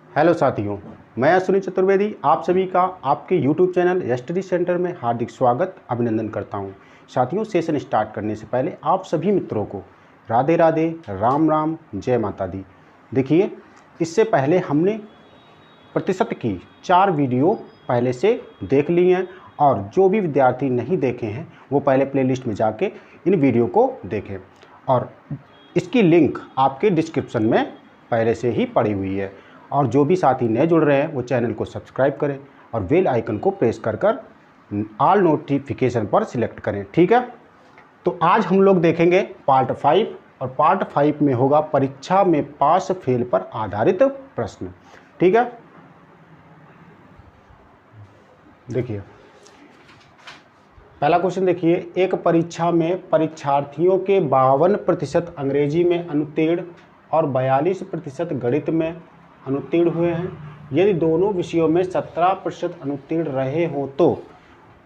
Hello साथियों, मैं अश्विनी चतुर्वेदी आप सभी का आपके YouTube चैनल स्टडी सेंटर में हार्दिक स्वागत अभिनंदन करता हूं। साथियों, सेशन स्टार्ट करने से पहले आप सभी मित्रों को राधे राधे, राम राम, जय माता दी। देखिए, इससे पहले हमने प्रतिशत की 4 वीडियो पहले से देख ली हैं और जो भी विद्यार्थी नहीं देखे हैं वो पहले प्लेलिस्ट में जाके इन वीडियो को देखें और इसकी लिंक आपके डिस्क्रिप्शन में पहले से ही पड़ी हुई है। और जो भी साथी नए जुड़ रहे हैं वो चैनल को सब्सक्राइब करें और बेल आइकन को प्रेस कर ऑल नोटिफिकेशन पर सिलेक्ट करें। ठीक है, तो आज हम लोग देखेंगे पार्ट 5 और पार्ट 5 में होगा परीक्षा में पास फेल पर आधारित प्रश्न। ठीक है, देखिए पहला क्वेश्चन देखिए, एक परीक्षा में परीक्षार्थियों के 52% अंग्रेजी में अनुत्तीर्ण और 42% गणित में अनुत्तीर्ण हुए हैं। यदि दोनों विषयों में 17% अनुत्तीर्ण रहे हों तो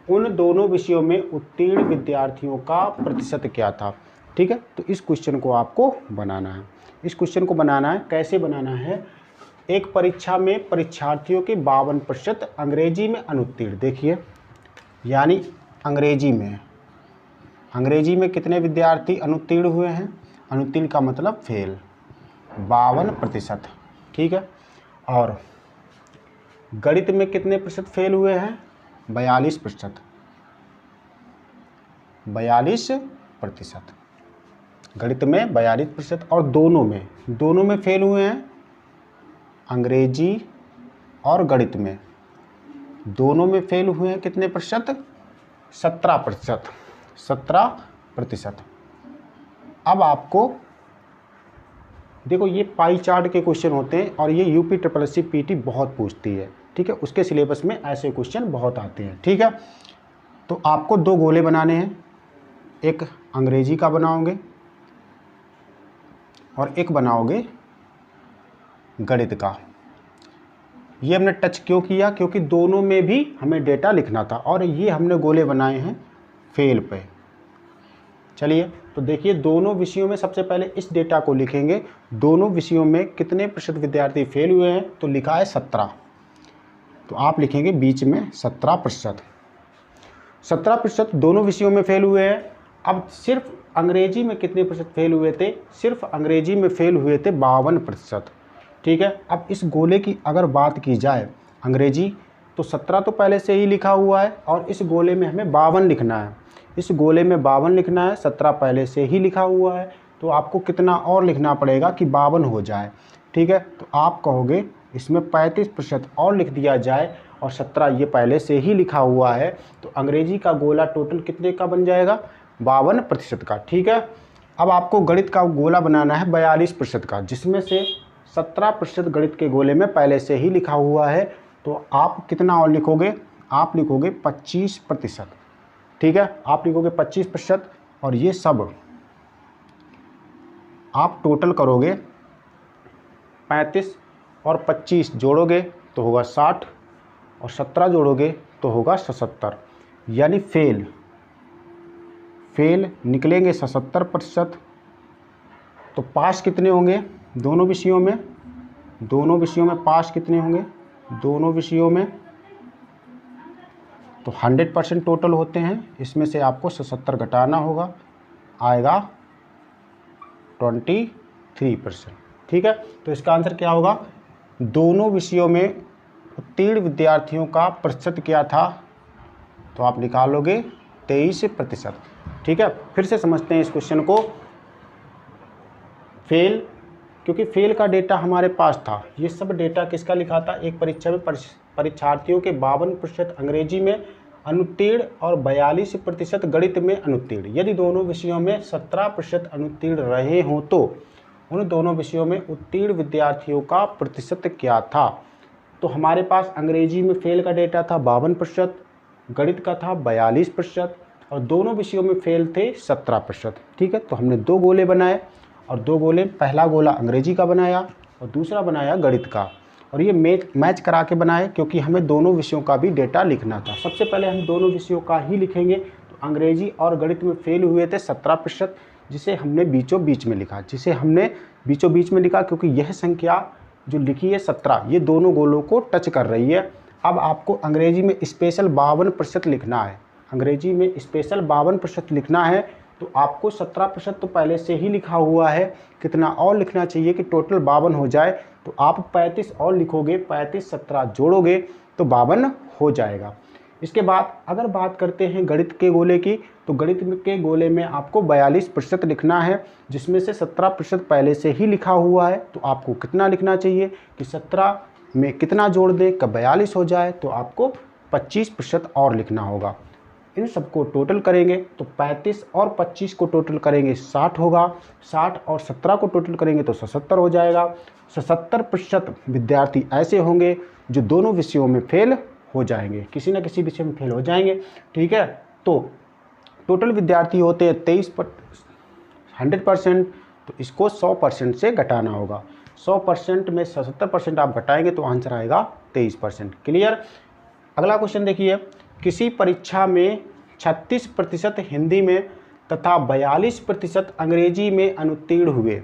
उन दोनों विषयों में उत्तीर्ण विद्यार्थियों का प्रतिशत क्या था। ठीक है, तो इस क्वेश्चन को आपको बनाना है। इस क्वेश्चन को बनाना है, कैसे बनाना है। एक परीक्षा में परीक्षार्थियों के 52% अंग्रेजी में अनुत्तीर्ण, देखिए यानी अंग्रेजी में कितने विद्यार्थी अनुत्तीर्ण हुए हैं। अनुत्तीर्ण का मतलब फेल, 52%। ठीक है, और गणित में कितने प्रतिशत फेल हुए हैं, 42%। 42% गणित में 42%। और दोनों में फेल हुए हैं, अंग्रेजी और गणित में दोनों में फेल हुए हैं कितने प्रतिशत, 17%। 17%। अब आपको देखो, ये पाई चार्ट के क्वेश्चन होते हैं और ये यूपी SSC PT बहुत पूछती है। ठीक है, उसके सिलेबस में ऐसे क्वेश्चन बहुत आते हैं। ठीक है, तो आपको 2 गोले बनाने हैं, एक अंग्रेजी का बनाओगे और एक बनाओगे गणित का। ये हमने टच क्यों किया, क्योंकि दोनों में भी हमें डेटा लिखना था और ये हमने गोले बनाए हैं फेल पे। चलिए, तो देखिए दोनों विषयों में सबसे पहले इस डेटा को लिखेंगे। दोनों विषयों में कितने प्रतिशत विद्यार्थी फेल हुए हैं, तो लिखा है 17, तो आप लिखेंगे बीच में 17%। 17% दोनों विषयों में फेल हुए हैं। अब सिर्फ अंग्रेजी में कितने प्रतिशत फेल हुए थे, सिर्फ अंग्रेजी में फेल हुए थे 52%। ठीक है, अब इस गोले की अगर बात की जाए, अंग्रेजी तो 17 तो पहले से ही लिखा हुआ है और इस गोले में हमें 52 लिखना है। इस गोले में 52 लिखना है, 17 पहले से ही लिखा हुआ है, तो आपको कितना और लिखना पड़ेगा कि 52 हो जाए। ठीक है, तो आप कहोगे इसमें 35% और लिख दिया जाए और 17 ये पहले से ही लिखा हुआ है, तो अंग्रेजी का गोला टोटल कितने का बन जाएगा, 52% का। ठीक है, अब आपको गणित का गोला बनाना है 42% का, जिसमें से 17% गणित के गोले में पहले से ही लिखा हुआ है, तो आप कितना और लिखोगे, आप लिखोगे 25%। ठीक है, आप लिखोगे 25% और ये सब आप टोटल करोगे, 35 और 25 जोड़ोगे तो होगा 60 और 17 जोड़ोगे तो होगा 77, यानी फेल निकलेंगे 77%। तो पास कितने होंगे दोनों विषयों में, पास कितने होंगे दोनों विषयों में, तो 100% टोटल होते हैं। इसमें से आपको 77 घटाना होगा, आएगा 23%। ठीक है, तो इसका आंसर क्या होगा, दोनों विषयों में उत्तीर्ण विद्यार्थियों का प्रतिशत क्या था, तो आप निकालोगे 23%। ठीक है, फिर से समझते हैं इस क्वेश्चन को। फेल, क्योंकि फेल का डेटा हमारे पास था, ये सब डेटा किसका लिखा था, एक परीक्षा में परीक्षार्थियों के 52% अंग्रेजी में अनुत्तीर्ण और 42% गणित में अनुत्तीर्ण। यदि दोनों विषयों में 17% अनुत्तीर्ण रहे हों तो उन दोनों विषयों में उत्तीर्ण विद्यार्थियों का प्रतिशत क्या था। तो हमारे पास अंग्रेजी में फेल का डेटा था 52%, गणित का था 42% और दोनों विषयों में फेल थे 17%। ठीक है, तो हमने 2 गोले बनाए और 2 गोले, पहला गोला अंग्रेजी का बनाया और दूसरा बनाया गणित का, और ये मैच करा के बनाए क्योंकि हमें दोनों विषयों का भी डेटा लिखना था। सबसे पहले हम दोनों विषयों का ही लिखेंगे। तो अंग्रेजी और गणित में फेल हुए थे 17%, जिसे हमने बीचों बीच में लिखा, क्योंकि यह संख्या जो लिखी है 17, ये दोनों गोलों को टच कर रही है। अब आपको अंग्रेजी में स्पेशल 52% लिखना है, अंग्रेजी में स्पेशल 52% लिखना है। तो आपको 17% तो पहले से ही लिखा हुआ है, कितना और लिखना चाहिए कि टोटल 52 हो जाए। तो आप 35 और लिखोगे, 35 17 जोड़ोगे तो 52 हो जाएगा। इसके बाद अगर बात करते हैं गणित के गोले की, तो गणित के गोले में आपको 42% लिखना है, जिसमें से 17% पहले से ही लिखा हुआ है। तो आपको कितना लिखना चाहिए कि 17 में कितना जोड़ दें कब 42 हो जाए, तो आपको 25% और लिखना होगा। इन सबको टोटल करेंगे तो 35 और 25 को टोटल करेंगे 60 होगा, 60 और 17 को टोटल करेंगे तो 77 हो जाएगा। 77% विद्यार्थी ऐसे होंगे जो दोनों विषयों में फेल हो जाएंगे, किसी न किसी विषय में फेल हो जाएंगे। ठीक है, तो टोटल विद्यार्थी होते हैं 100%, तो इसको 100% से घटाना होगा। 100% में 77% आप घटाएंगे तो आंसर आएगा 23%। क्लियर। अगला क्वेश्चन देखिए, किसी परीक्षा में 36% हिंदी में तथा 42% अंग्रेजी में अनुत्तीर्ण हुए।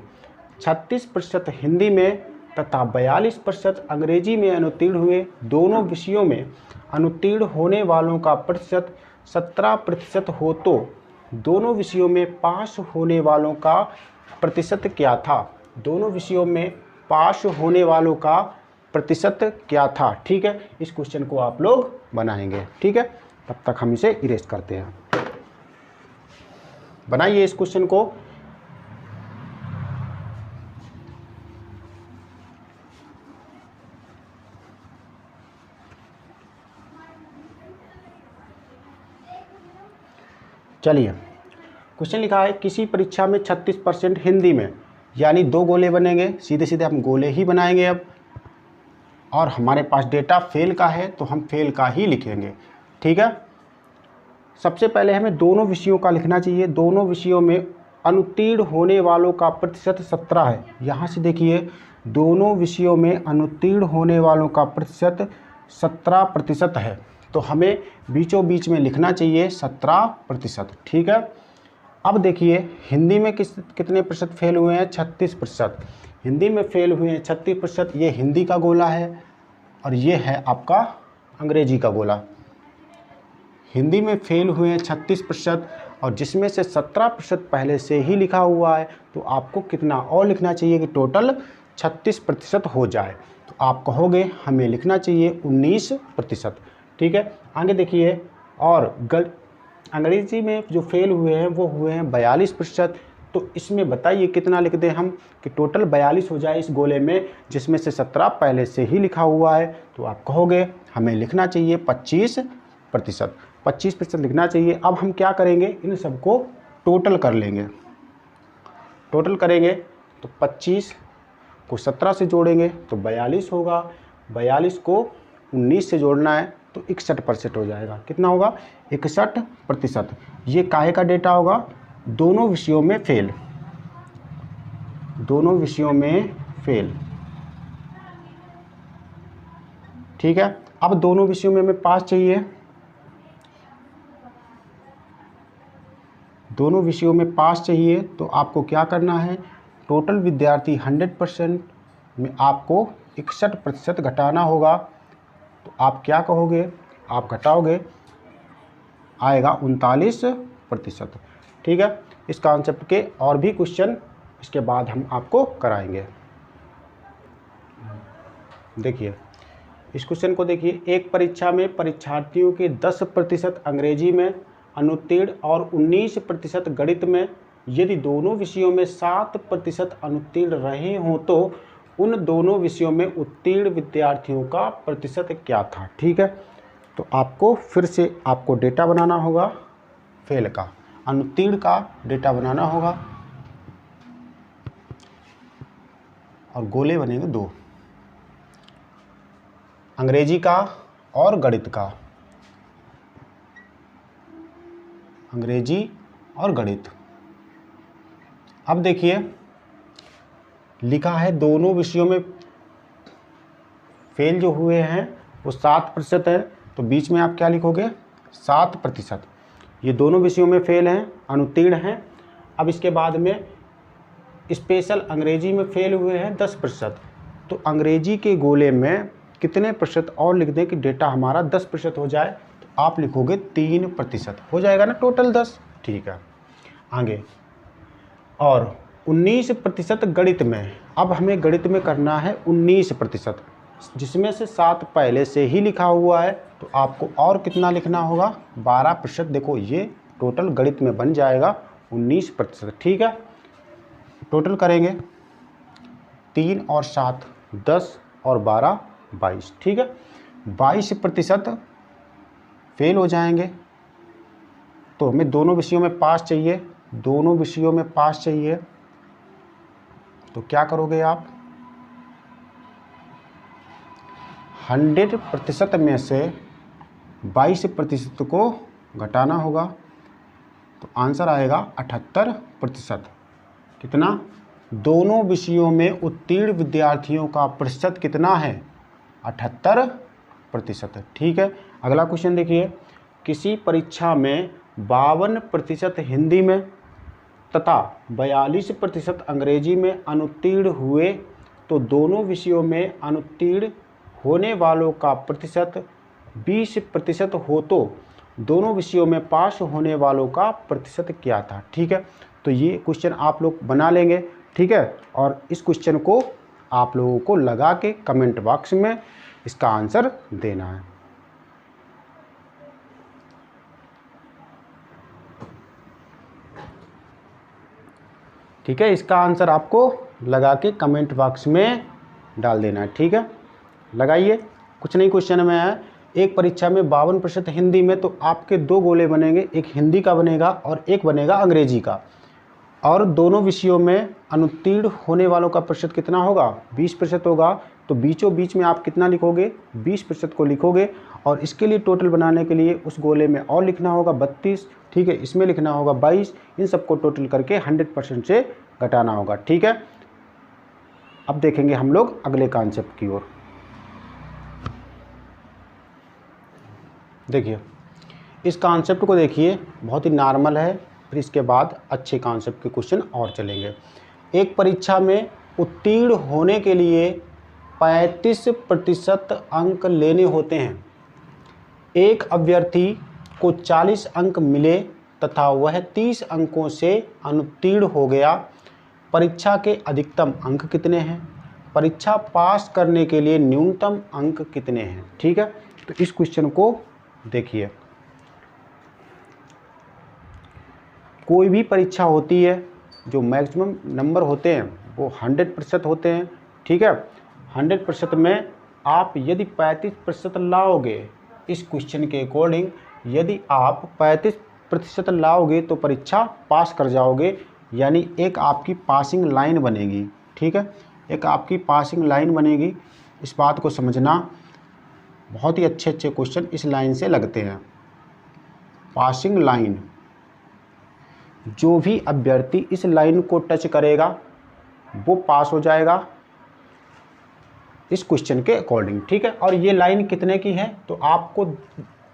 36% हिंदी में तथा 42% अंग्रेजी में अनुत्तीर्ण हुए। दोनों विषयों में अनुत्तीर्ण होने वालों का प्रतिशत 17% हो तो दोनों विषयों में पास होने वालों का प्रतिशत क्या था। दोनों विषयों में पास होने वालों का प्रतिशत क्या था। ठीक है, इस क्वेश्चन को आप लोग बनाएंगे। ठीक है, तब तक हम इसे इरेज करते हैं। बनाइए इस क्वेश्चन को। चलिए, क्वेश्चन लिखा है किसी परीक्षा में 36% हिंदी में, यानी 2 गोले बनेंगे, सीधे सीधे हम गोले ही बनाएंगे अब। और हमारे पास डेटा फेल का है तो हम फेल का ही लिखेंगे। ठीक है, सबसे पहले हमें दोनों विषयों का लिखना चाहिए। दोनों विषयों में अनुत्तीर्ण होने वालों का प्रतिशत 17 है। यहाँ से देखिए, दोनों विषयों में अनुत्तीर्ण होने वालों का प्रतिशत 17% है, तो हमें बीचों बीच में लिखना चाहिए 17%। ठीक है, अब देखिए हिंदी में कितने प्रतिशत फेल हुए हैं, 36%। हिंदी में फेल हुए हैं 36%। ये हिंदी का गोला है और ये है आपका अंग्रेजी का गोला। हिंदी में फेल हुए हैं 36% और जिसमें से 17% पहले से ही लिखा हुआ है, तो आपको कितना और लिखना चाहिए कि टोटल 36% हो जाए। तो आप कहोगे हमें लिखना चाहिए 19%। ठीक है, आगे देखिए, और अंग्रेजी में जो फेल हुए हैं वो हुए हैं 42%। तो इसमें बताइए कितना लिख दें हम कि टोटल 42 हो जाए इस गोले में, जिसमें से 17 पहले से ही लिखा हुआ है। तो आप कहोगे हमें लिखना चाहिए 25%। 25% लिखना चाहिए। अब हम क्या करेंगे, इन सबको टोटल कर लेंगे। टोटल करेंगे तो 25 को 17 से जोड़ेंगे तो 42 होगा, 42 को 19 से जोड़ना है तो 61% हो जाएगा। कितना होगा, 61%। ये काहे का डेटा होगा, दोनों विषयों में फेल, दोनों विषयों में फेल। ठीक है, अब दोनों विषयों में हमें पास चाहिए। दोनों विषयों में पास चाहिए तो आपको क्या करना है, टोटल विद्यार्थी 100% में आपको 61% घटाना होगा। तो आप क्या कहोगे, आप घटाओगे, आएगा 39%। ठीक है, इस कॉन्सेप्ट के और भी क्वेश्चन इसके बाद हम आपको कराएंगे। देखिए इस क्वेश्चन को देखिए, एक परीक्षा में परीक्षार्थियों के 10% अंग्रेजी में अनुत्तीर्ण और 19% गणित में, यदि दोनों विषयों में 7% अनुत्तीर्ण रहे हों तो उन दोनों विषयों में उत्तीर्ण विद्यार्थियों का प्रतिशत क्या था। ठीक है, तो आपको फिर से आपको डेटा बनाना होगा, फेल का, अनुत्तीर्ण का डेटा बनाना होगा और गोले बनेंगे 2, अंग्रेजी का और गणित का, अंग्रेजी और गणित। अब देखिए लिखा है दोनों विषयों में फेल जो हुए हैं वो 7% है, तो बीच में आप क्या लिखोगे, 7%। ये दोनों विषयों में फेल हैं, अनुत्तीर्ण हैं। अब इसके बाद में स्पेशल अंग्रेजी में फेल हुए हैं 10%, तो अंग्रेजी के गोले में कितने प्रतिशत और लिख दें कि डेटा हमारा 10% हो जाए, तो आप लिखोगे 3% हो जाएगा ना, टोटल 10। ठीक है, आगे। और 19% गणित में, अब हमें गणित में करना है 19%, जिसमें से 7 पहले से ही लिखा हुआ है, तो आपको और कितना लिखना होगा, 12%। देखो ये टोटल गणित में बन जाएगा 19%। ठीक है, टोटल करेंगे 3 और 7 10 और 12 22। ठीक है, 22% फेल हो जाएंगे। तो हमें दोनों विषयों में पास चाहिए, दोनों विषयों में पास चाहिए, तो क्या करोगे आप, 100% में से 22% को घटाना होगा, तो आंसर आएगा 78%। कितना, दोनों विषयों में उत्तीर्ण विद्यार्थियों का प्रतिशत कितना है, 78%। ठीक है, अगला क्वेश्चन देखिए, किसी परीक्षा में 52% हिंदी में तथा 42% अंग्रेजी में अनुत्तीर्ण हुए, तो दोनों विषयों में अनुत्तीर्ण होने वालों का प्रतिशत 20% हो, तो दोनों विषयों में पास होने वालों का प्रतिशत क्या था। ठीक है, तो ये क्वेश्चन आप लोग बना लेंगे। ठीक है, और इस क्वेश्चन को आप लोगों को लगा के कमेंट बॉक्स में इसका आंसर देना है। ठीक है, इसका आंसर आपको लगा के कमेंट बॉक्स में डाल देना है। ठीक है, लगाइए, कुछ नहीं क्वेश्चन में है, एक परीक्षा में 52% हिंदी में, तो आपके 2 गोले बनेंगे, एक हिंदी का बनेगा और एक बनेगा अंग्रेजी का, और दोनों विषयों में अनुत्तीर्ण होने वालों का प्रतिशत कितना होगा, 20% होगा। तो बीचों बीच में आप कितना लिखोगे, 20% को लिखोगे, और इसके लिए टोटल बनाने के लिए उस गोले में और लिखना होगा 32। ठीक है, इसमें लिखना होगा 22, इन सबको टोटल करके 100% से घटाना होगा। ठीक है, अब देखेंगे हम लोग अगले कॉन्सेप्ट की ओर। देखिए, इस कॉन्सेप्ट को देखिए, बहुत ही नॉर्मल है, फिर इसके बाद अच्छे कॉन्सेप्ट के क्वेश्चन और चलेंगे। एक परीक्षा में उत्तीर्ण होने के लिए 35% अंक लेने होते हैं। एक अभ्यर्थी को 40 अंक मिले तथा वह 30 अंकों से अनुत्तीर्ण हो गया। परीक्षा के अधिकतम अंक कितने हैं, परीक्षा पास करने के लिए न्यूनतम अंक कितने हैं। ठीक है, तो इस क्वेश्चन को देखिए, कोई भी परीक्षा होती है, जो मैक्सिमम नंबर होते हैं वो 100% होते हैं। ठीक है, 100% में आप यदि 35% लाओगे, इस क्वेश्चन के अकॉर्डिंग यदि आप 35% लाओगे तो परीक्षा पास कर जाओगे, यानी एक आपकी पासिंग लाइन बनेगी। ठीक है, एक आपकी पासिंग लाइन बनेगी, इस बात को समझना। बहुत ही अच्छे अच्छे क्वेश्चन इस लाइन से लगते हैं। पासिंग लाइन, जो भी अभ्यर्थी इस लाइन को टच करेगा वो पास हो जाएगा इस क्वेश्चन के अकॉर्डिंग। ठीक है, और ये लाइन कितने की है, तो आपको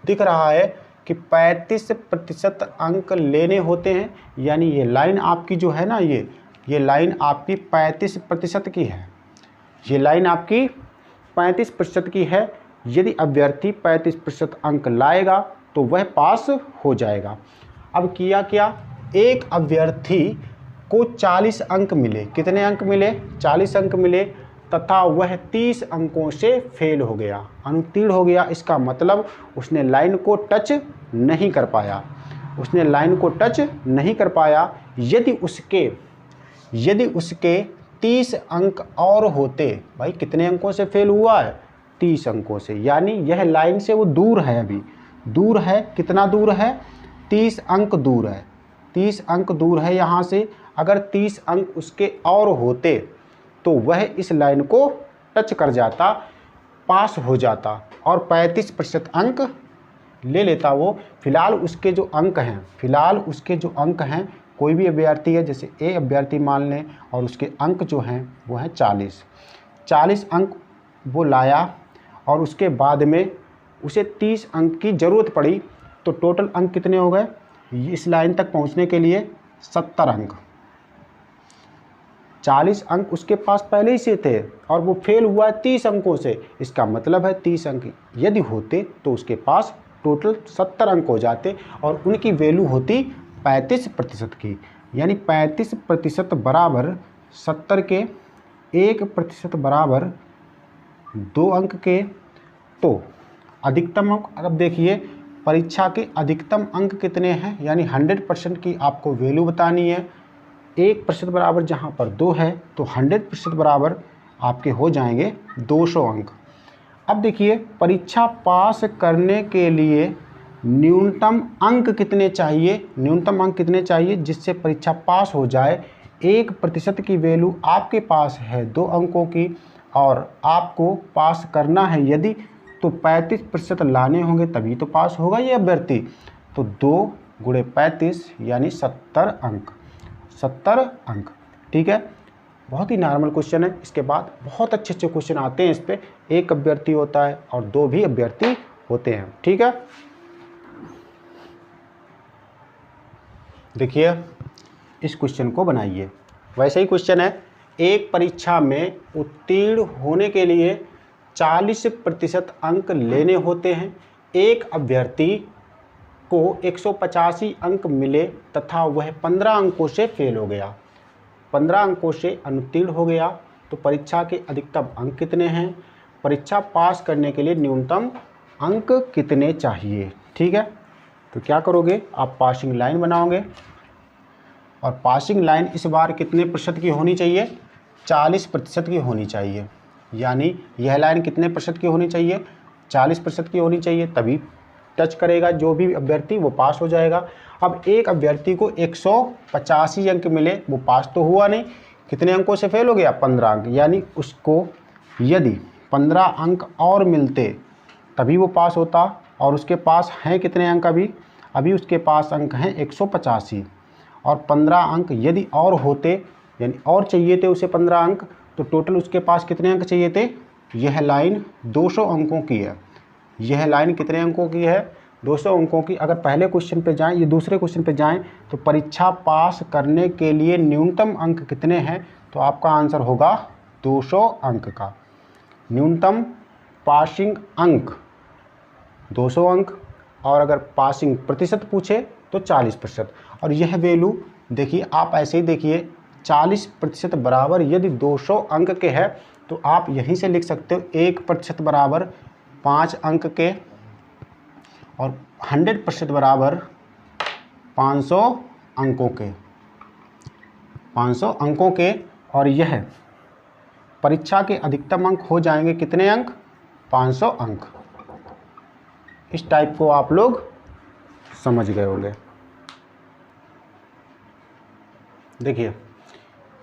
दिख रहा है कि 35% अंक लेने होते हैं, यानी ये लाइन आपकी जो है ना, ये लाइन आपकी 35% की है, ये लाइन आपकी 35% की है। यदि अभ्यर्थी 35% अंक लाएगा तो वह पास हो जाएगा। अब किया क्या, एक अभ्यर्थी को 40 अंक मिले, कितने अंक मिले, 40 अंक मिले, तथा वह 30 अंकों से फेल हो गया, अनुत्तीर्ण हो गया। इसका मतलब उसने लाइन को टच नहीं कर पाया, उसने लाइन को टच नहीं कर पाया। यदि उसके 30 अंक और होते, भाई कितने अंकों से फेल हुआ है, 30 अंकों से, यानी यह लाइन से वो दूर है, अभी दूर है। कितना दूर है, 30 अंक दूर है, 30 अंक दूर है यहाँ से। अगर 30 अंक उसके और होते तो वह इस लाइन को टच कर जाता, पास हो जाता और 35% अंक ले लेता वो। फिलहाल उसके जो अंक हैं, कोई भी अभ्यर्थी है, जैसे ए अभ्यर्थी मान लें, और उसके अंक जो हैं वो हैं 40 अंक वो लाया, और उसके बाद में उसे 30 अंक की ज़रूरत पड़ी, तो टोटल अंक कितने हो गए इस लाइन तक पहुंचने के लिए, 70 अंक। 40 अंक उसके पास पहले ही से थे और वो फेल हुआ है 30 अंकों से। इसका मतलब है 30 अंक यदि होते तो उसके पास टोटल 70 अंक हो जाते और उनकी वैल्यू होती 35% की। यानी 35% बराबर 70 के, 1% बराबर 2 अंक के। तो अधिकतम अंक, अब देखिए परीक्षा के अधिकतम अंक कितने हैं, यानी 100% की आपको वैल्यू बतानी है। 1% बराबर जहाँ पर 2 है तो 100% बराबर आपके हो जाएंगे 200 अंक। अब देखिए परीक्षा पास करने के लिए न्यूनतम अंक कितने चाहिए, न्यूनतम अंक कितने चाहिए जिससे परीक्षा पास हो जाए। 1% की वैल्यू आपके पास है 2 अंकों की और आपको पास करना है यदि, तो 35% लाने होंगे तभी तो पास होगा ये अभ्यर्थी। तो 2 गुणे 35 यानी 70 अंक, 70 अंक। ठीक है, बहुत ही नॉर्मल क्वेश्चन है। इसके बाद बहुत अच्छे अच्छे क्वेश्चन आते हैं इस पर। एक अभ्यर्थी होता है और 2 भी अभ्यर्थी होते हैं। ठीक है, देखिए इस क्वेश्चन को बनाइए। वैसे ही क्वेश्चन है, एक परीक्षा में उत्तीर्ण होने के लिए 40% अंक लेने होते हैं। एक अभ्यर्थी को 185 अंक मिले तथा वह 15 अंकों से फेल हो गया, 15 अंकों से अनुत्तीर्ण हो गया। तो परीक्षा के अधिकतम अंक कितने हैं, परीक्षा पास करने के लिए न्यूनतम अंक कितने चाहिए। ठीक है, तो क्या करोगे आप पासिंग लाइन बनाओगे और पासिंग लाइन इस बार कितने प्रतिशत की होनी चाहिए, 40% की होनी चाहिए। यानी यह लाइन कितने प्रतिशत की होनी चाहिए, 40% की होनी चाहिए, तभी टच करेगा जो भी अभ्यर्थी वो पास हो जाएगा। अब एक अभ्यर्थी को 185 अंक मिले, वो पास तो हुआ नहीं, कितने अंकों से फेल हो गया, 15 अंक। यानी उसको यदि 15 अंक और मिलते तभी वो पास होता और उसके पास हैं कितने अंक, अभी उसके पास अंक हैं 185 और 15 अंक यदि और होते यानी और चाहिए थे उसे 15 अंक, तो टोटल उसके पास कितने अंक चाहिए थे। यह लाइन 200 अंकों की है, यह लाइन कितने अंकों की है, 200 अंकों की। अगर पहले क्वेश्चन पे जाएं, ये दूसरे क्वेश्चन पे जाएं, तो परीक्षा पास करने के लिए न्यूनतम अंक कितने हैं, तो आपका आंसर होगा 200 अंक का। न्यूनतम पासिंग अंक 200 अंक और अगर पासिंग प्रतिशत पूछे तो 40%। और यह वैल्यू देखिए आप ऐसे ही देखिए 40% बराबर यदि 200 अंक के है तो आप यहीं से लिख सकते हो 1% बराबर 5 अंक के और 100% बराबर 500 अंकों के, 500 अंकों के। और यह परीक्षा के अधिकतम अंक हो जाएंगे कितने अंक, 500 अंक। इस टाइप को आप लोग समझ गए होंगे। देखिए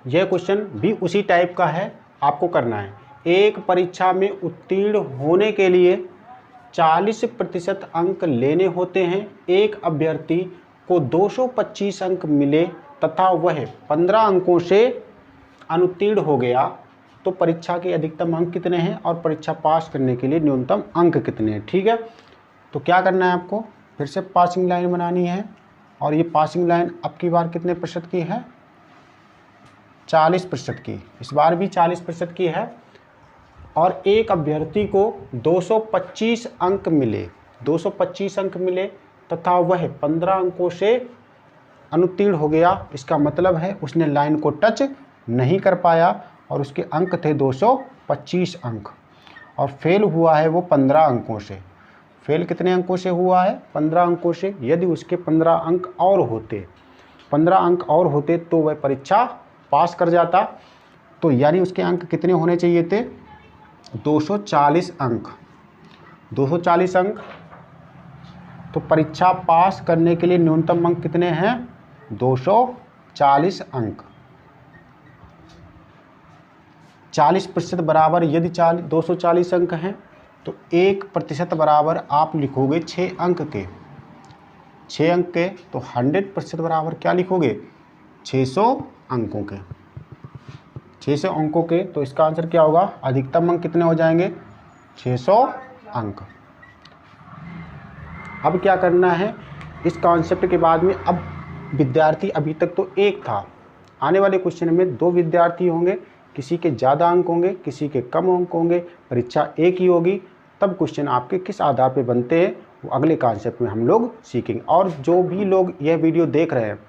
यह क्वेश्चन भी उसी टाइप का है, आपको करना है। एक परीक्षा में उत्तीर्ण होने के लिए 40% अंक लेने होते हैं। एक अभ्यर्थी को 225 अंक मिले तथा वह 15 अंकों से अनुत्तीर्ण हो गया, तो परीक्षा के अधिकतम अंक कितने हैं और परीक्षा पास करने के लिए न्यूनतम अंक कितने हैं। ठीक है, तो क्या करना है आपको, फिर से पासिंग लाइन बनानी है और ये पासिंग लाइन अब की बार कितने प्रतिशत की है, 40% की। इस बार भी 40% की है। और एक अभ्यर्थी को 225 अंक मिले, 225 अंक मिले तथा वह 15 अंकों से अनुत्तीर्ण हो गया। इसका मतलब है उसने लाइन को टच नहीं कर पाया और उसके अंक थे 225 अंक और फेल हुआ है वो 15 अंकों से। फेल कितने अंकों से हुआ है, 15 अंकों से। यदि उसके 15 अंक और होते, 15 अंक और होते तो वह परीक्षा पास कर जाता। तो यानी उसके अंक कितने होने चाहिए थे, 240 अंक, 240 अंक। तो परीक्षा पास करने के लिए न्यूनतम अंक कितने हैं, 240 अंक। 40% बराबर यदि 240 अंक हैं तो 1% बराबर आप लिखोगे 6 अंक के, 6 अंक के। तो 100% बराबर क्या लिखोगे, 600 अंकों के, 600 अंकों के। तो इसका आंसर क्या होगा, अधिकतम अंक कितने हो जाएंगे, 600 अंक। अब क्या करना है, इस कॉन्सेप्ट के बाद में अब विद्यार्थी अभी तक तो एक था, आने वाले क्वेश्चन में 2 विद्यार्थी होंगे, किसी के ज़्यादा अंक होंगे, किसी के कम अंक होंगे, परीक्षा एक ही होगी। तब क्वेश्चन आपके किस आधार पे बनते हैं वो अगले कॉन्सेप्ट में हम लोग सीखेंगे। और जो भी लोग यह वीडियो देख रहे हैं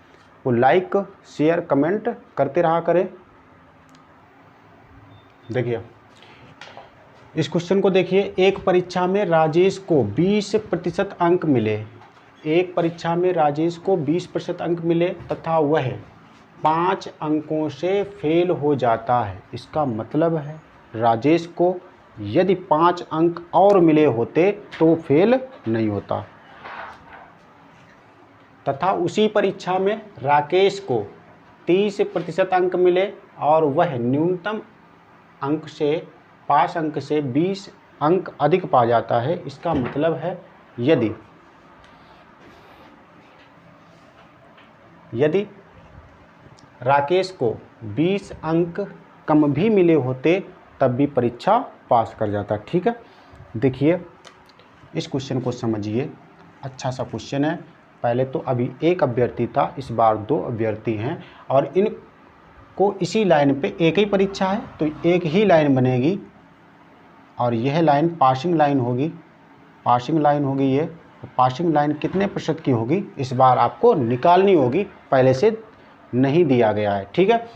वो लाइक, शेयर, कमेंट करते रहा करें। देखिए इस क्वेश्चन को देखिए, एक परीक्षा में राजेश को 20% अंक मिले। एक परीक्षा में राजेश को 20% अंक मिले तथा वह 5 अंकों से फेल हो जाता है। इसका मतलब है राजेश को यदि 5 अंक और मिले होते तो फेल नहीं होता। तथा उसी परीक्षा में राकेश को 30% अंक मिले और वह न्यूनतम अंक से 5 अंक से 20 अंक अधिक पा जाता है। इसका मतलब है यदि राकेश को 20 अंक कम भी मिले होते तब भी परीक्षा पास कर जाता। ठीक है, देखिए इस क्वेश्चन को समझिए, अच्छा सा क्वेश्चन है। पहले तो अभी एक अभ्यर्थी था, इस बार 2 अभ्यर्थी हैं और इनको इसी लाइन पे एक ही परीक्षा है तो एक ही लाइन बनेगी और यह लाइन पासिंग लाइन होगी। पासिंग लाइन होगी ये, तो पासिंग लाइन कितने प्रतिशत की होगी इस बार आपको निकालनी होगी, पहले से नहीं दिया गया है। ठीक है,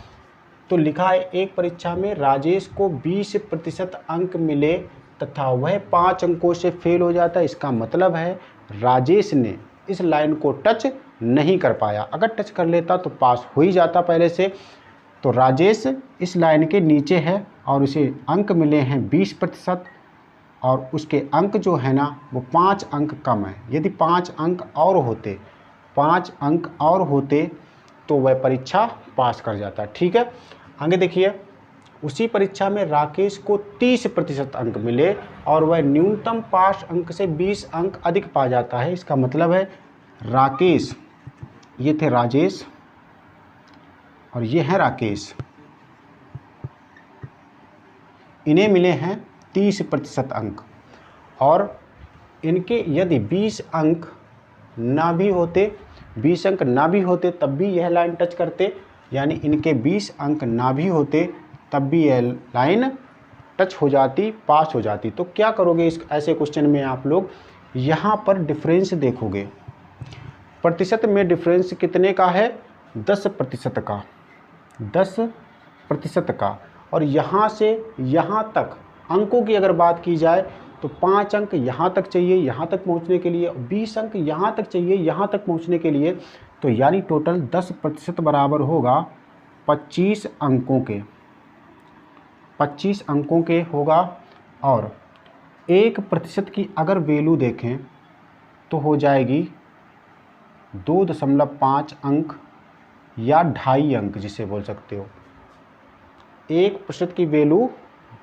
तो लिखा है एक परीक्षा में राजेश को 20% अंक मिले तथा वह 5 अंकों से फेल हो जाता है। इसका मतलब है राजेश ने इस लाइन को टच नहीं कर पाया, अगर टच कर लेता तो पास हो ही जाता पहले से। तो राजेश इस लाइन के नीचे है और उसे अंक मिले हैं 20% और उसके अंक जो है ना वो 5 अंक कम है। यदि 5 अंक और होते तो वह परीक्षा पास कर जाता। ठीक है, आगे देखिए, उसी परीक्षा में राकेश को 30% अंक मिले और वह न्यूनतम पास अंक से 20 अंक अधिक पा जाता है। इसका मतलब है राकेश, ये थे राजेश और ये है राकेश, इन्हें मिले हैं 30% अंक और इनके यदि 20 अंक ना भी होते, 20 अंक ना भी होते तब भी यह लाइन टच करते, यानी इनके 20 अंक ना भी होते तब भी यह लाइन टच हो जाती, पास हो जाती। तो क्या करोगे इस ऐसे क्वेश्चन में आप लोग यहाँ पर डिफरेंस देखोगे। प्रतिशत में डिफरेंस कितने का है? 10% का, 10% का। और यहाँ से यहाँ तक अंकों की अगर बात की जाए तो 5 अंक यहाँ तक चाहिए यहाँ तक पहुँचने के लिए, 20 अंक यहाँ तक चाहिए यहाँ तक पहुँचने के लिए। तो यानी टोटल 10% बराबर होगा 25 अंकों के, 25 अंकों के होगा। और 1% की अगर वैल्यू देखें तो हो जाएगी 2.5 अंक या 2.5 अंक जिसे बोल सकते हो। 1% की वैल्यू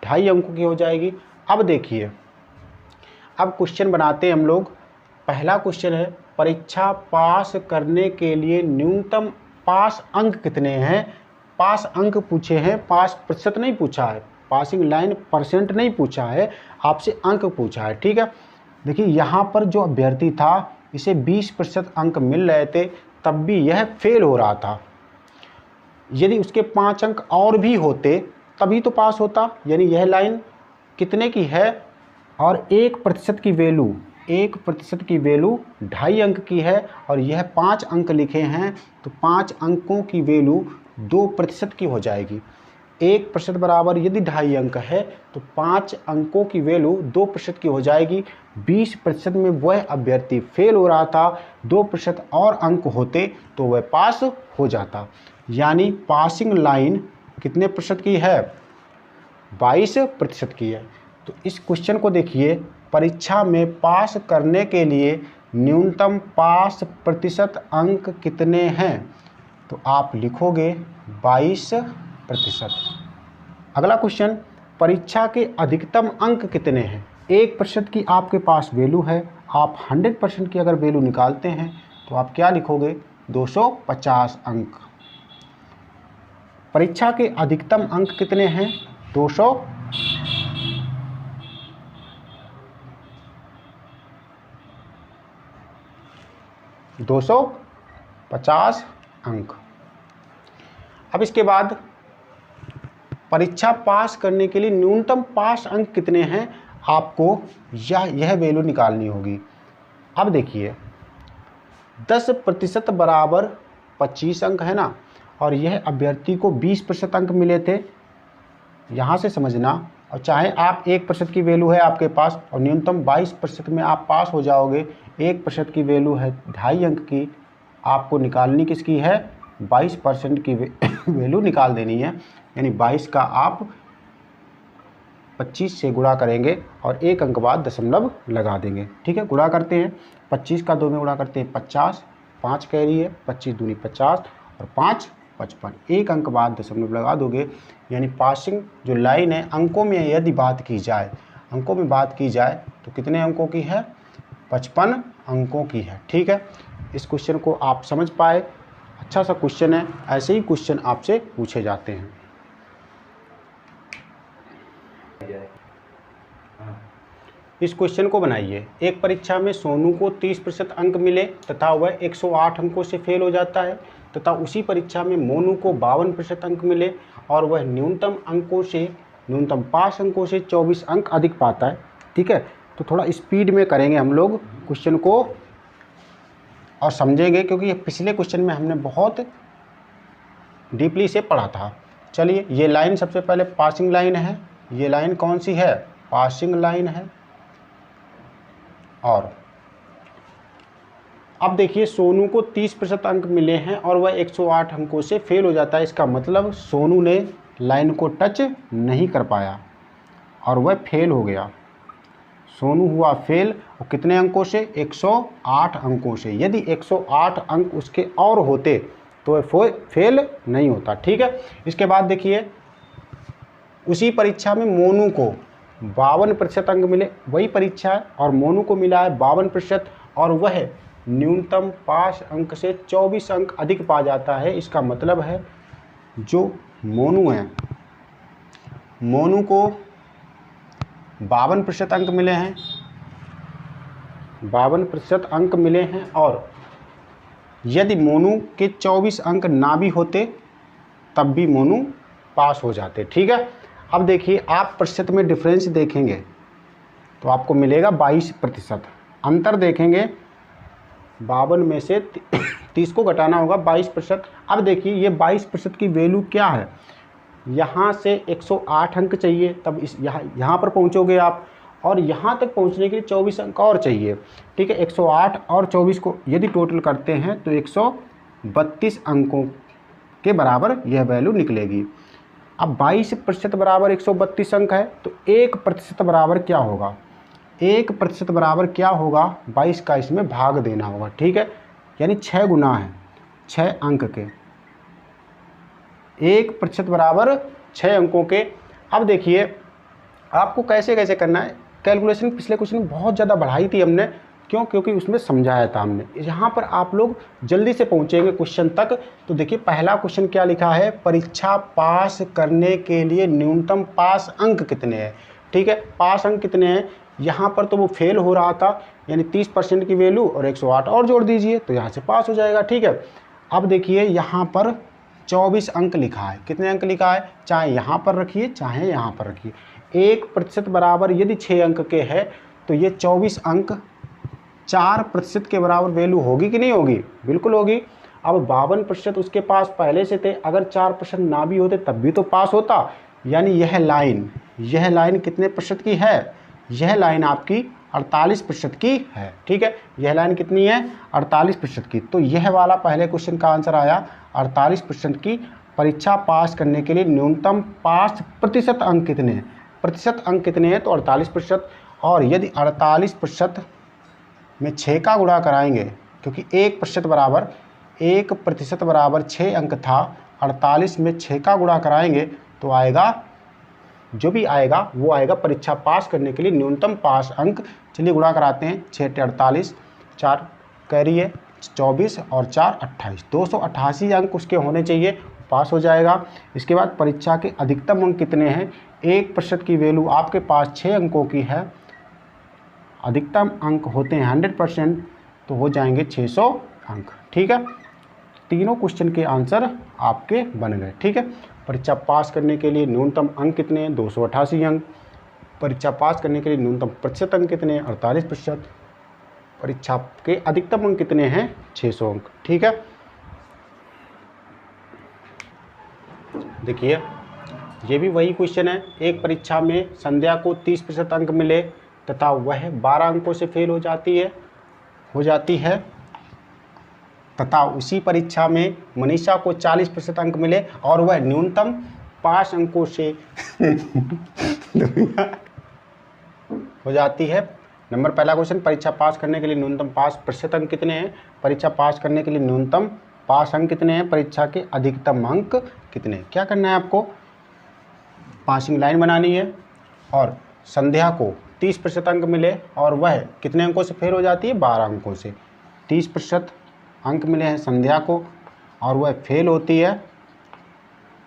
2.5 अंकों की हो जाएगी। अब देखिए, अब क्वेश्चन बनाते हैं हम लोग। पहला क्वेश्चन है परीक्षा पास करने के लिए न्यूनतम पास अंक कितने हैं। पास अंक पूछे हैं, पास प्रतिशत नहीं पूछा है, पासिंग लाइन परसेंट नहीं पूछा है, आपसे अंक पूछा है। ठीक है, देखिए यहाँ पर जो अभ्यर्थी था इसे 20% अंक मिल रहे थे तब भी यह फेल हो रहा था। यदि उसके 5 अंक और भी होते तभी तो पास होता। यानी यह लाइन कितने की है और 1% की वैल्यू, 1% की वैल्यू 2.5 अंक की है और यह 5 अंक लिखे हैं तो 5 अंकों की वैल्यू 2% की हो जाएगी। 1% बराबर यदि 2.5 अंक है तो 5 अंकों की वैल्यू 2% की हो जाएगी। 20% में वह अभ्यर्थी फेल हो रहा था, 2% और अंक होते तो वह पास हो जाता। यानी पासिंग लाइन कितने प्रतिशत की है? 22% की है। तो इस क्वेश्चन को देखिए, परीक्षा में पास करने के लिए न्यूनतम पास प्रतिशत अंक कितने हैं? तो आप लिखोगे 22%। अगला क्वेश्चन, परीक्षा के अधिकतम अंक कितने हैं? 1% की आपके पास वैल्यू है, आप 100% की अगर वैल्यू निकालते हैं तो आप क्या लिखोगे? 250 अंक। परीक्षा के अधिकतम अंक कितने हैं? 250 अंक। अब इसके बाद परीक्षा पास करने के लिए न्यूनतम पास अंक कितने हैं, आपको यह वैल्यू निकालनी होगी। अब देखिए 10% बराबर 25 अंक है ना, और यह अभ्यर्थी को 20% अंक मिले थे, यहाँ से समझना। और चाहे आप 1% की वैल्यू है आपके पास और न्यूनतम 22% में आप पास हो जाओगे, 1% की वैल्यू है 2.5 अंक की, आपको निकालनी किसकी है, 22% की वैल्यू निकाल देनी है। यानी 22 का आप 25 से गुणा करेंगे और 1 अंक बाद दशमलव लगा देंगे। ठीक है, गुणा करते हैं, 25 का 2 में गुणा करते हैं 50, 5 कैरी है, 25 दूनी 50 और 5 55, 1 अंक बाद दशमलव लगा दोगे। यानी पासिंग जो लाइन है, अंकों में यदि बात की जाए, अंकों में बात की जाए तो कितने अंकों की है, 55 अंकों की है। ठीक है, इस क्वेश्चन को आप समझ पाए, अच्छा सा क्वेश्चन है, ऐसे ही क्वेश्चन आपसे पूछे जाते हैं। इस क्वेश्चन को बनाइए। एक परीक्षा में सोनू को 30% अंक मिले तथा वह 108 अंकों से फेल हो जाता है, तथा उसी परीक्षा में मोनू को 52% अंक मिले और वह न्यूनतम पास अंकों से 24 अंक अधिक पाता है। ठीक है, तो थोड़ा स्पीड में करेंगे हम लोग क्वेश्चन को और समझेंगे, क्योंकि ये पिछले क्वेश्चन में हमने बहुत डीपली से पढ़ा था। चलिए, ये लाइन सबसे पहले पासिंग लाइन है। ये लाइन कौन सी है, पासिंग लाइन है। और अब देखिए, सोनू को 30% अंक मिले हैं और वह 108 अंकों से फेल हो जाता है। इसका मतलब सोनू ने लाइन को टच नहीं कर पाया और वह फेल हो गया। सोनू हुआ फेल, और कितने अंकों से, 108 अंकों से। यदि 108 अंक उसके और होते तो वह फेल नहीं होता। ठीक है, इसके बाद देखिए, उसी परीक्षा में मोनू को 52% अंक मिले, वही परीक्षा है और मोनू को मिला है 52% और वह न्यूनतम पास अंक से 24 अंक अधिक पा जाता है। इसका मतलब है जो मोनू है, मोनू को 52% अंक मिले हैं, 52% अंक मिले हैं, और यदि मोनू के 24 अंक ना भी होते तब भी मोनू पास हो जाते। ठीक है, अब देखिए, आप प्रतिशत में डिफरेंस देखेंगे तो आपको मिलेगा 22%। अंतर देखेंगे, 52 में से 30 को घटाना होगा, 22%। अब देखिए, ये 22% की वैल्यू क्या है, यहाँ से 108 अंक चाहिए, तब इस यहाँ पर पहुँचोगे आप, और यहाँ तक पहुँचने के लिए 24 अंक और चाहिए। ठीक है, 108 और 24 को यदि टोटल करते हैं तो 132 अंकों के बराबर यह वैल्यू निकलेगी। अब 22% बराबर 132 अंक है, तो 1% बराबर क्या होगा, 1% बराबर क्या होगा, 22 का इसमें भाग देना होगा। ठीक है, यानी 6 गुना है 6 अंक के, 1% बराबर 6 अंकों के। अब देखिए, आपको कैसे कैसे करना है, कैलकुलेशन पिछले क्वेश्चन में बहुत ज़्यादा बढ़ाई थी हमने, क्यों, क्योंकि उसमें समझाया था हमने। यहाँ पर आप लोग जल्दी से पहुँचेंगे क्वेश्चन तक। तो देखिए, पहला क्वेश्चन क्या लिखा है, परीक्षा पास करने के लिए न्यूनतम पास अंक कितने हैं। ठीक है, पास अंक कितने हैं, यहाँ पर तो वो फेल हो रहा था, यानी 30% की वैल्यू और 108 और जोड़ दीजिए तो यहाँ से पास हो जाएगा। ठीक है, अब देखिए, यहाँ पर 24 अंक लिखा है, कितने अंक लिखा है, चाहे यहाँ पर रखिए चाहे यहाँ पर रखिए। 1% बराबर यदि 6 अंक के है तो ये 24 अंक 4% के बराबर वैल्यू होगी कि नहीं होगी, बिल्कुल होगी। अब 52% उसके पास पहले से थे, अगर 4% ना भी होते तब भी तो पास होता। यानी यह लाइन कितने प्रतिशत की है, यह लाइन आपकी 48% की है। ठीक है, यह लाइन कितनी है, 48% की। तो यह वाला पहले क्वेश्चन का आंसर आया 48% की। परीक्षा पास करने के लिए न्यूनतम पास प्रतिशत अंक कितने हैं, प्रतिशत अंक कितने हैं, तो 48%। और यदि 48% में 6 का गुणा कराएंगे, क्योंकि 1% बराबर 6 अंक था, 48 में 6 का गुणा कराएंगे तो आएगा, जो भी आएगा वो आएगा परीक्षा पास करने के लिए न्यूनतम पास अंक। चलिए गुणा कराते हैं, 6 × 48, 4 कैरी है 24 और 4 28, 288 अंक उसके होने चाहिए, पास हो जाएगा। इसके बाद परीक्षा के अधिकतम अंक कितने हैं, 1% की वैल्यू आपके पास 6 अंकों की है, अधिकतम अंक होते हैं 100%, तो हो जाएंगे 600 अंक। ठीक है, तीनों क्वेश्चन के आंसर आपके बन गए। ठीक है, परीक्षा पास करने के लिए न्यूनतम अंक कितने हैं? 288 अंक। परीक्षा पास करने के लिए न्यूनतम प्रतिशत अंक कितने हैं? 48%। परीक्षा के अधिकतम अंक कितने हैं? 600 अंक। ठीक है, देखिए ये भी वही क्वेश्चन है। एक परीक्षा में संध्या को 30% अंक मिले तथा वह 12 अंकों से फेल हो जाती है तथा उसी परीक्षा में मनीषा को 40% अंक मिले और वह न्यूनतम 5 अंकों से हो जाती है। नंबर पहला क्वेश्चन, परीक्षा पास करने के लिए न्यूनतम 5% अंक कितने हैं? परीक्षा पास करने के लिए न्यूनतम 5 अंक कितने हैं? परीक्षा के अधिकतम अंक कितने हैं? क्या करना है आपको? पासिंग लाइन बनानी है और संध्या को 30% अंक मिले और वह कितने अंकों से फेल हो जाती है? 12 अंकों से। 30% अंक मिले हैं संध्या को और वह फेल होती है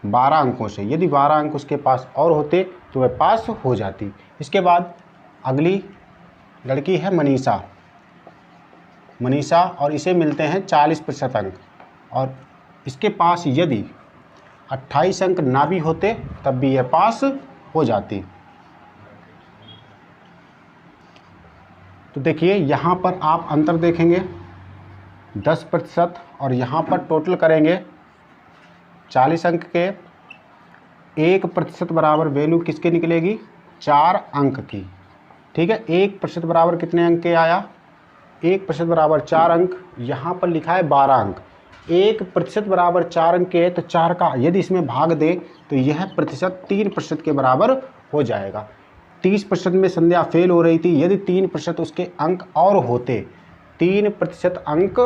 12 अंकों से। यदि 12 अंक उसके पास और होते तो वह पास हो जाती। इसके बाद अगली लड़की है मनीषा और इसे मिलते हैं 40% अंक और इसके पास यदि 28 अंक ना भी होते तब भी यह पास हो जाती। तो देखिए यहाँ पर आप अंतर देखेंगे 10% और यहाँ पर टोटल करेंगे 40 अंक के। 1% बराबर वैल्यू किसकी निकलेगी? 4 अंक की। ठीक है, 1% बराबर कितने अंक के आया? 1% बराबर 4 अंक। यहाँ पर लिखा है 12 अंक। 1% बराबर 4 अंक के है तो 4 का यदि इसमें भाग दे तो यह प्रतिशत 3% के बराबर हो जाएगा। 30% में संध्या फेल हो रही थी। यदि 3% उसके अंक और होते, 3% अंक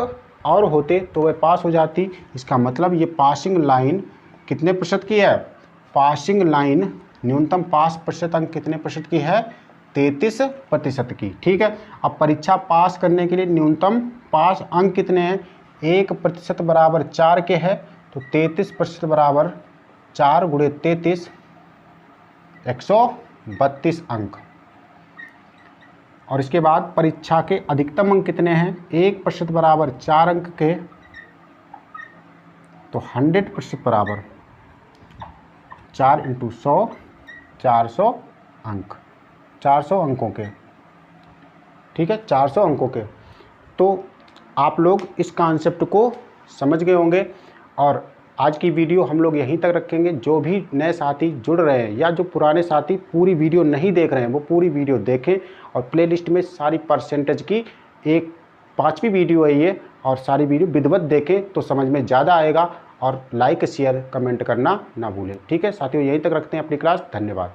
और होते तो वह पास हो जाती। इसका मतलब ये पासिंग लाइन कितने प्रतिशत की है? पासिंग लाइन न्यूनतम 5% अंक कितने प्रतिशत की है? 33% की। ठीक है, अब परीक्षा पास करने के लिए न्यूनतम 5 अंक कितने हैं? 1% बराबर 4 के है तो 33% बराबर 4 गुणे 33 132 अंक। और इसके बाद परीक्षा के अधिकतम अंक कितने हैं? 1% बराबर 4 अंक के तो 100% बराबर 4 × 100 400 अंक, 400 अंकों के। ठीक है, 400 अंकों के। तो आप लोग इस कॉन्सेप्ट को समझ गए होंगे और आज की वीडियो हम लोग यहीं तक रखेंगे। जो भी नए साथी जुड़ रहे हैं या जो पुराने साथी पूरी वीडियो नहीं देख रहे हैं वो पूरी वीडियो देखें और प्लेलिस्ट में सारी परसेंटेज की एक 5वीं वीडियो है ये और सारी वीडियो विधिवत देखें तो समझ में ज़्यादा आएगा। और लाइक शेयर कमेंट करना ना भूलें। ठीक है साथियों, यहीं तक रखते हैं अपनी क्लास। धन्यवाद।